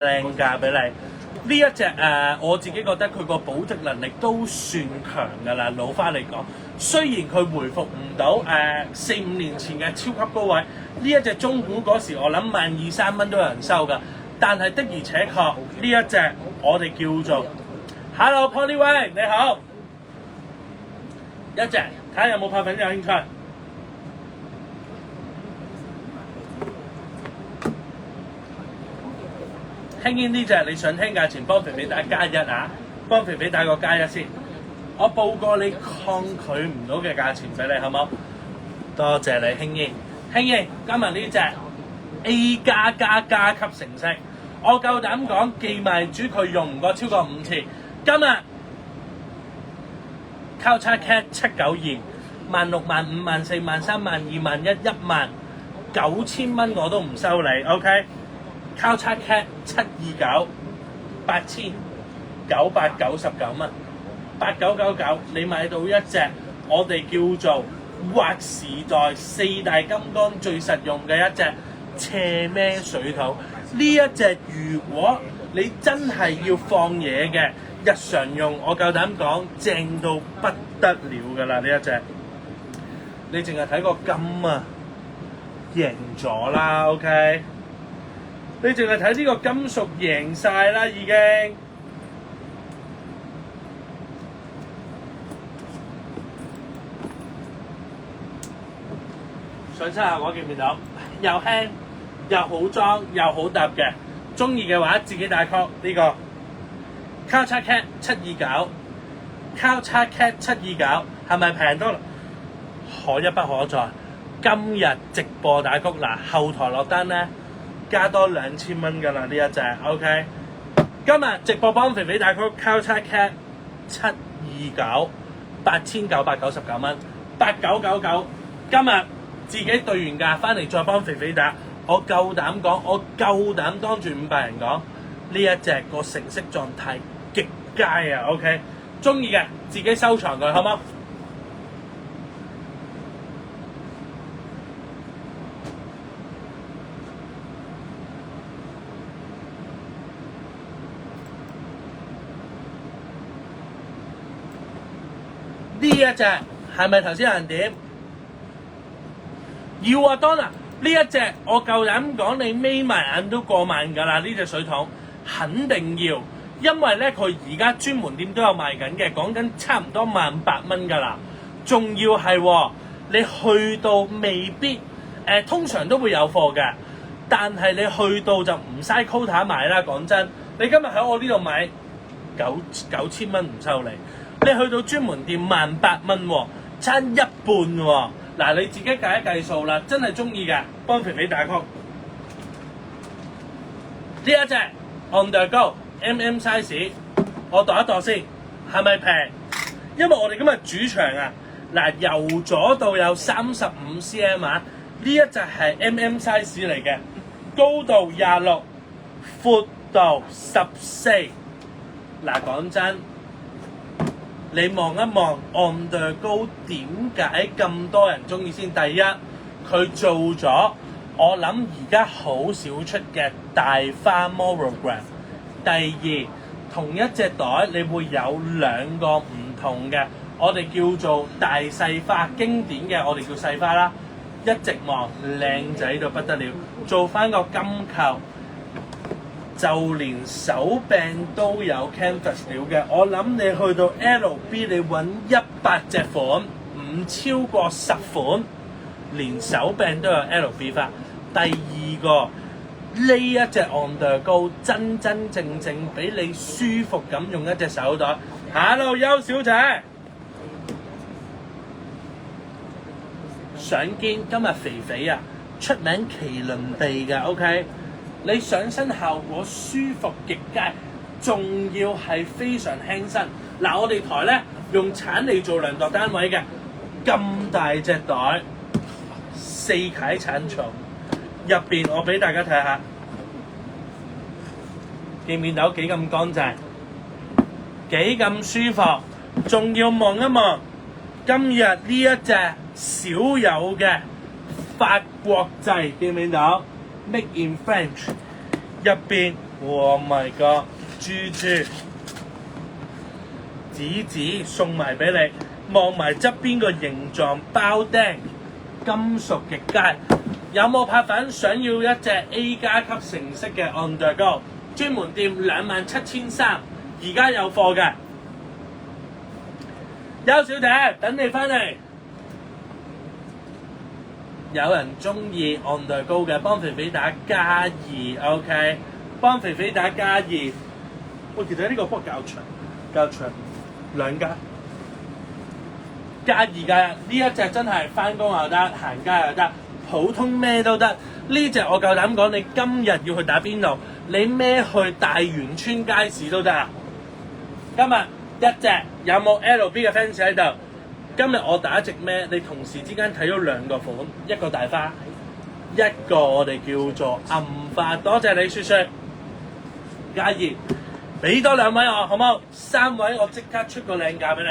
靚價俾你。呢一隻我自己覺得佢個保值能力都算強㗎啦。老花嚟講，雖然佢回復唔到4-5年前嘅超級高位，呢一隻中股嗰時我諗12,000-3蚊都有人收㗎，但係的而且確呢一隻我哋叫做 Hello Polly Way 你好，一隻睇下有冇拍粉有興趣。輕輕呢隻你想聽價錢，幫肥肥打加一啊！幫肥肥打個加一先。我報過你抗拒唔到嘅價錢俾你，好冇？多謝你，輕輕。輕輕，今日呢隻 A 加級成色，我夠膽講寄賣主佢用唔過超過5次。今日交叉 cat 792，16,000、15,000、14,000、13,000、21,000、19000蚊我都唔收你 ，OK？交叉 cat 729 8,999蚊，8999你買到一隻我哋叫做劃時代4大金剛最實用嘅一隻斜孭水土。呢一隻如果你真係要放嘢嘅日常用，我夠膽講正到不得了㗎啦！呢一隻你淨係睇個金啊，贏咗啦 ，OK？你淨係睇呢個金屬贏晒啦，已經。上身效果見唔見到？又輕又好裝又好搭嘅，中意嘅話自己帶 call 呢個。交叉 cat 729，交叉 cat 729係咪平多？可一不可再。今日直播打曲嗱，後台落單咧。加多2,000蚊㗎啦呢一隻 ，OK。今日直播幫肥肥打 call 交叉 cat 729 8,999蚊，8999。今日自己對完價翻嚟再幫肥肥打，我夠膽講，我夠膽當住500人講，呢一隻個成色狀態極佳啊 ，OK。中意嘅自己收藏佢，好冇？呢一隻係咪頭先有人點？要啊 Donna， 呢一隻我夠膽講，你眯埋眼都過萬㗎啦！呢隻水桶肯定要，因為咧佢而家專門店都有賣緊嘅，講緊差唔多1,800蚊㗎啦。仲要係你去到未必通常都會有貨嘅，但係你去到就唔嘥 quota 買啦。講真，你今日喺我呢度買9,000蚊唔收你。你去到專門店1,800蚊喎，差一半喎。嗱，你自己計一計數啦，真係中意嘅，幫肥肥打 call。呢一隻 On The Go MM size， 我度一度先，係咪平？因為我哋今日主場啊，嗱由左到有35 cm 啊，呢一隻係 MM size 嚟嘅，高度26，闊度14。嗱，講真。你望一望 On The Go 點解咁多人中意先？第一，佢做咗我諗而家好少出嘅大花 monogram。第二，同一隻袋你會有2個唔同嘅，我哋叫做大細花，經典嘅我哋叫細花啦。一直望靚仔到不得了，做翻個金扣。就連手柄都有 canvas 料嘅，我諗你去到 LB 你揾100隻款，唔超過10款，連手柄都有 LB 花。第二個呢一隻 On The Go 真真正正俾你舒服咁用一隻手袋。Hello 邱小姐，上肩今日肥肥啊，出名麒麟臂嘅 OK。你上身效果舒服極佳，仲要係非常輕身。嗱，我哋台咧用鏟嚟做量度單位嘅，咁大隻袋，4啟鏟重，入邊我俾大家睇下，見唔見到幾咁乾淨，幾咁舒服，仲要望一望今日呢一隻少有嘅法國製，見唔見到？Make in French， 入邊 Oh my god！豬豬紙送埋俾你，望埋側邊個形狀包釘，金屬極佳。有冇拍粉想要一隻 A 加級成色嘅 On The Go？ 專門店27,300，而家有貨嘅。邱小姐，等你翻嚟。有人中意 On The Go 嘅，幫肥肥打+2 ，OK， 幫肥肥打+2。我記得呢個波較長，2加+2加呢一隻真係翻工又得，行街又得，普通咩都得。呢隻我夠膽講，你今日要去打邊爐，你孭去大元村街市都得啊！今日一隻有冇 LB 嘅 fans 喺度？今日我打直孭，你同時之間睇咗2個款，一個大花，一個我哋叫做暗花。多謝你雪雪+2，俾多2位我好冇？3位我即刻出個靚價俾你。